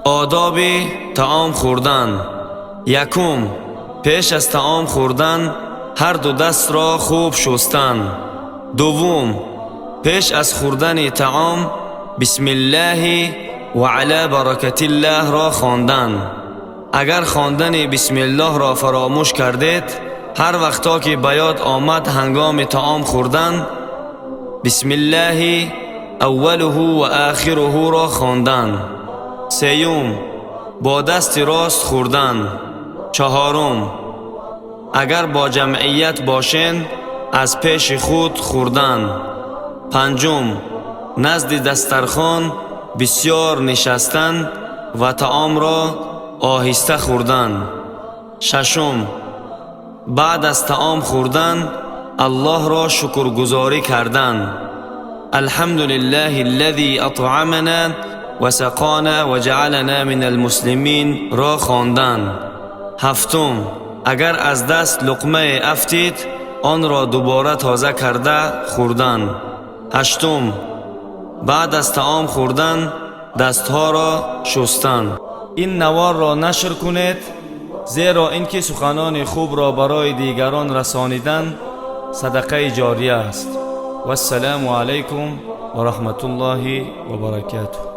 آداب طعام خوردن. یکم، پیش از طعام خوردن هر دو دست را خوب شستن. دوم، پیش از خوردن طعام بسم الله و علی برکت الله را خواندن. اگر خواندن بسم الله را فراموش کردید، هر وقتا که به یاد آمد هنگام طعام خوردن بسم الله اوله و آخره را خواندن. سیوم، با دست راست خوردن. چهارم، اگر با جمعیت باشند از پیش خود خوردن. پنجم، نزد دسترخوان بسیار نشستن و طعام را آهسته خوردن. ششم، بعد از طعام خوردن الله را شکرگزاری کردن. الحمدلله الذي اطعمنا و سقانا و جعلنا من المسلمین را خواندن. هفتم، اگر از دست لقمه افتید آن را دوباره تازه کرده خوردن. هشتم، بعد از طعام خوردن دستها را شستن. این نوار را نشر کنید، زیرا اینکه سخنان خوب را برای دیگران رسانیدن صدقه جاریه است. و السلام علیکم و رحمت الله و برکاته.